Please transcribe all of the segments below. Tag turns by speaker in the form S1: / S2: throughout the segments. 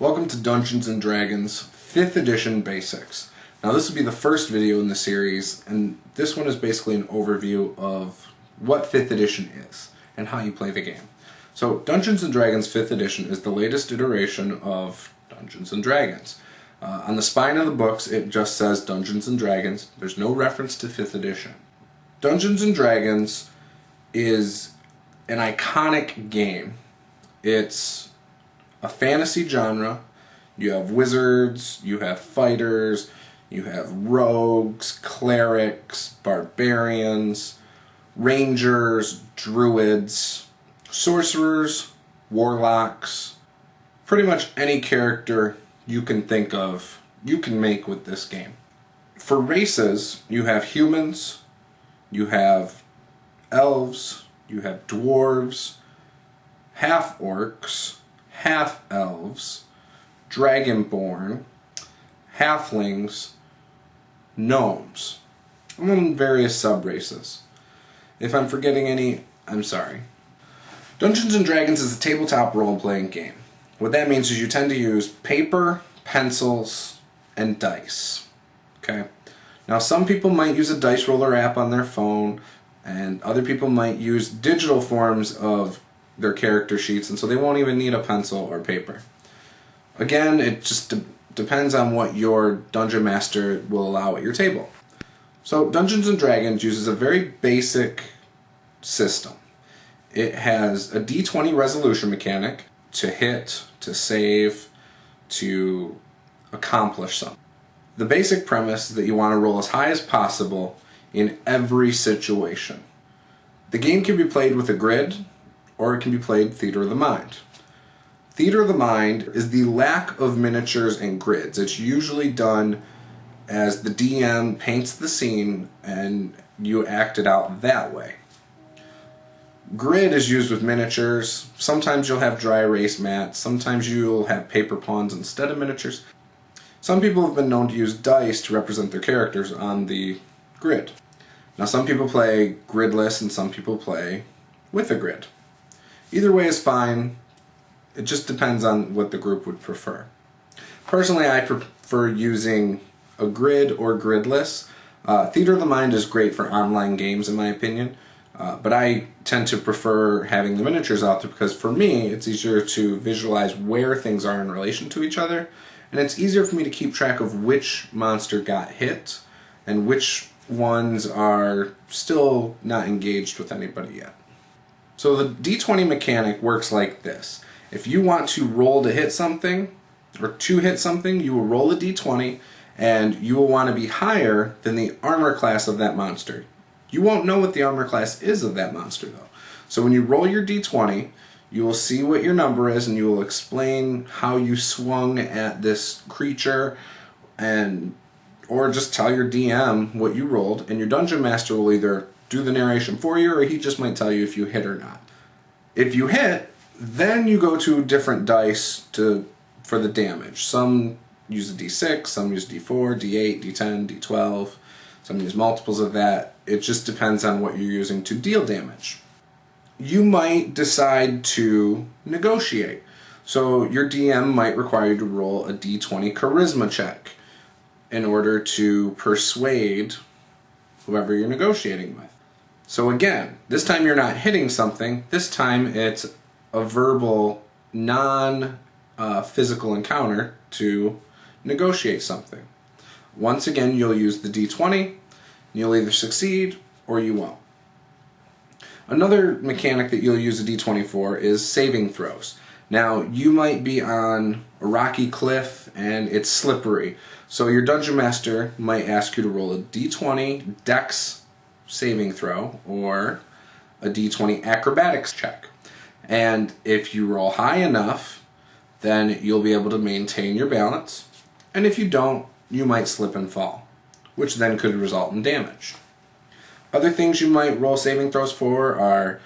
S1: Welcome to Dungeons & Dragons 5th edition Basics. Now this will be the first video in the series, and this one is basically an overview of what 5th edition is and how you play the game. So Dungeons & Dragons 5th edition is the latest iteration of Dungeons & Dragons. On the spine of the books it just says Dungeons & Dragons. There's no reference to 5th edition. Dungeons & Dragons is an iconic game. It's a fantasy genre. You have wizards, you have fighters, you have rogues, clerics, barbarians, rangers, druids, sorcerers, warlocks. Pretty much any character you can think of, you can make with this game. For races, you have humans, you have elves, you have dwarves, half-orcs, half-elves, dragonborn, halflings, gnomes, and various sub-races. If I'm forgetting any, I'm sorry. Dungeons & Dragons is a tabletop role-playing game. What that means is you tend to use paper, pencils, and dice. Okay? Now some people might use a dice roller app on their phone, and other people might use digital forms of their character sheets, and so they won't even need a pencil or paper. Again, it just depends on what your dungeon master will allow at your table. So Dungeons & Dragons uses a very basic system. It has a D20 resolution mechanic to hit, to save, to accomplish something. The basic premise is that you want to roll as high as possible in every situation. The game can be played with a grid, or it can be played Theater of the Mind. Theater of the Mind is the lack of miniatures and grids. It's usually done as the DM paints the scene and you act it out that way. Grid is used with miniatures. Sometimes you'll have dry erase mats. Sometimes you'll have paper pawns instead of miniatures. Some people have been known to use dice to represent their characters on the grid. Now some people play gridless and some people play with a grid. Either way is fine. It just depends on what the group would prefer. Personally, I prefer using a grid or gridless. Theater of the Mind is great for online games in my opinion, but I tend to prefer having the miniatures out there because for me it's easier to visualize where things are in relation to each other, and it's easier for me to keep track of which monster got hit and which ones are still not engaged with anybody yet. So the D20 mechanic works like this. If you want to roll to hit something, or to hit something, you will roll a D20, and you will want to be higher than the armor class of that monster. You won't know what the armor class is of that monster, though. So when you roll your D20, you will see what your number is, and you will explain how you swung at this creature, or just tell your DM what you rolled, and your dungeon master will either do the narration for you, or he just might tell you if you hit or not. If you hit, then you go to different dice for the damage. Some use a D6, some use D4, D8, D10, D12, some use multiples of that. It just depends on what you're using to deal damage. You might decide to negotiate. So your DM might require you to roll a D20 charisma check in order to persuade whoever you're negotiating with. So again, this time you're not hitting something, this time it's a verbal, non-physical encounter to negotiate something. Once again, you'll use the D20, you'll either succeed or you won't. Another mechanic that you'll use a D20 for is saving throws. Now, you might be on a rocky cliff and it's slippery, so your dungeon master might ask you to roll a D20 Dex saving throw or a D20 acrobatics check. And if you roll high enough, then you'll be able to maintain your balance, and if you don't, you might slip and fall, which then could result in damage. Other things you might roll saving throws for are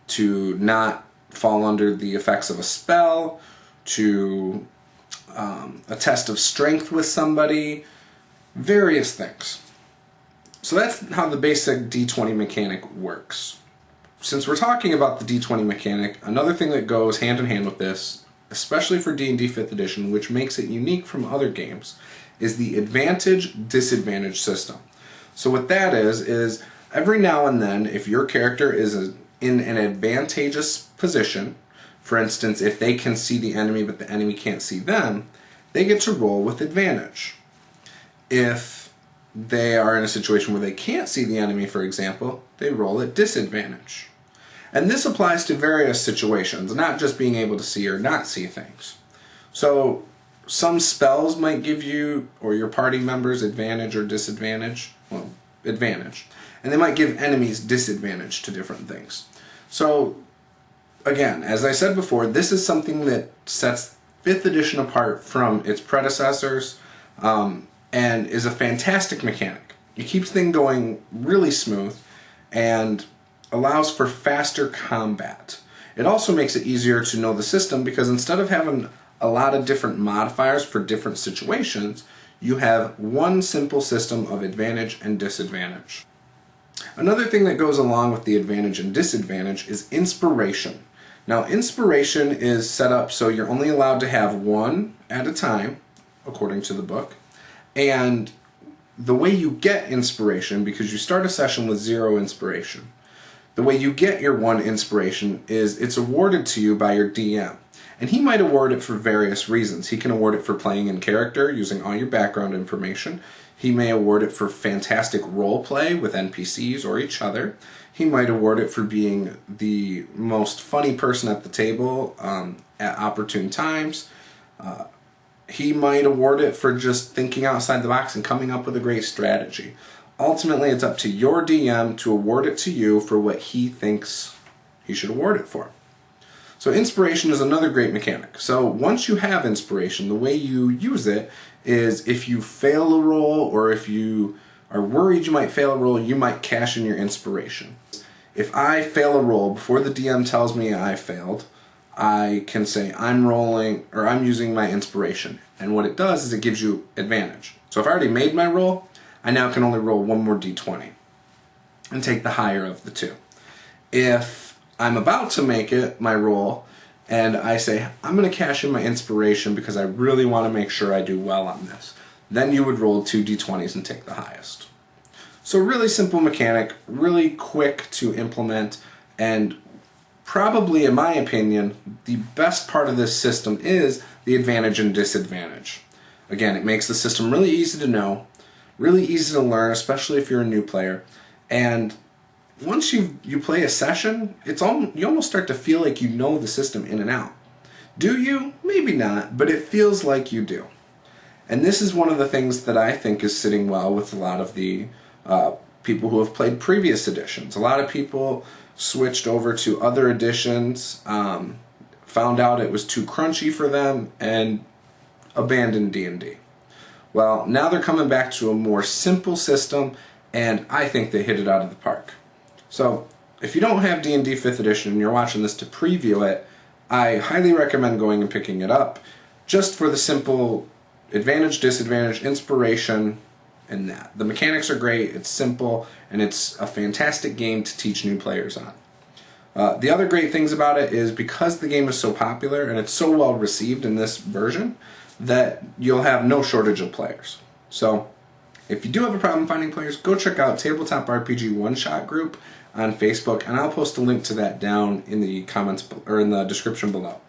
S1: to not fall under the effects of a spell, to a test of strength with somebody, various things. So that's how the basic D20 mechanic works. Since we're talking about the D20 mechanic, another thing that goes hand in hand with this especially for D&D 5th edition, which makes it unique from other games, is the advantage-disadvantage system. So what that is every now and then, if your character is in an advantageous position, for instance, if they can see the enemy but the enemy can't see them, they get to roll with advantage. If they are in a situation where they can't see the enemy, for example, they roll at disadvantage. And this applies to various situations, not just being able to see or not see things. So some spells might give you or your party members advantage or disadvantage. Well, advantage. And they might give enemies disadvantage to different things. So again, as I said before, this is something that sets 5th edition apart from its predecessors and is a fantastic mechanic. It keeps things going really smooth and allows for faster combat. It also makes it easier to know the system because instead of having a lot of different modifiers for different situations, you have one simple system of advantage and disadvantage. Another thing that goes along with the advantage and disadvantage is inspiration. Now, inspiration is set up so you're only allowed to have one at a time, according to the book. And the way you get inspiration, because you start a session with 0 inspiration, the way you get your 1 inspiration is it's awarded to you by your DM. And he might award it for various reasons. He can award it for playing in character, using all your background information. He may award it for fantastic role play with NPCs or each other. He might award it for being the most funny person at the table at opportune times. He might award it for just thinking outside the box and coming up with a great strategy. Ultimately, it's up to your DM to award it to you for what he thinks he should award it for. So inspiration is another great mechanic. So once you have inspiration, the way you use it is if you fail a roll or if you are worried you might fail a roll, you might cash in your inspiration. If I fail a roll before the DM tells me I failed, I can say I'm rolling or I'm using my inspiration. And what it does is it gives you advantage. So if I already made my roll, I now can only roll one more D20 and take the higher of the two. If I'm about to make it, my roll, and I say, I'm going to cash in my inspiration because I really want to make sure I do well on this, then you would roll 2 D20s and take the highest. So really simple mechanic, really quick to implement, and probably, in my opinion, the best part of this system is the advantage and disadvantage. Again, it makes the system really easy to know, really easy to learn, especially if you're a new player, and once you play a session, you almost start to feel like you know the system in and out. Do you? Maybe not, but it feels like you do. And this is one of the things that I think is sitting well with a lot of the people who have played previous editions. A lot of people switched over to other editions, found out it was too crunchy for them, and abandoned D&D. Well, now they're coming back to a more simple system, and I think they hit it out of the park. So, if you don't have D&D 5th edition and you're watching this to preview it, I highly recommend going and picking it up just for the simple advantage, disadvantage, inspiration, and that. The mechanics are great, it's simple, and it's a fantastic game to teach new players on. The other great things about it is because the game is so popular and it's so well received in this version that you'll have no shortage of players. So, if you do have a problem finding players, go check out Tabletop RPG One Shot Group on Facebook, and I'll post a link to that down in the comments or in the description below.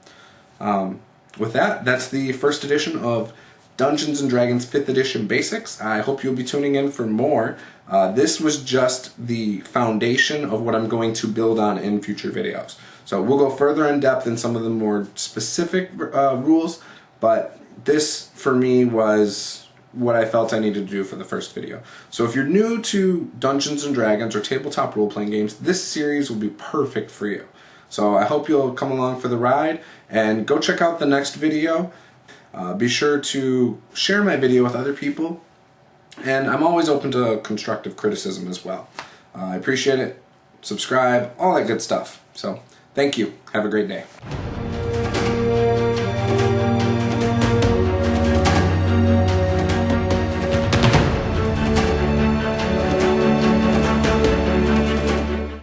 S1: With that, that's the first edition of Dungeons & Dragons 5th Edition Basics. I hope you'll be tuning in for more. This was just the foundation of what I'm going to build on in future videos. So we'll go further in depth in some of the more specific rules, but this for me was what I felt I needed to do for the first video. So if you're new to Dungeons & Dragons or tabletop role-playing games, this series will be perfect for you. So I hope you'll come along for the ride, and go check out the next video. Be sure to share my video with other people, and I'm always open to constructive criticism as well. I appreciate it. Subscribe, all that good stuff. So thank you. Have a great day.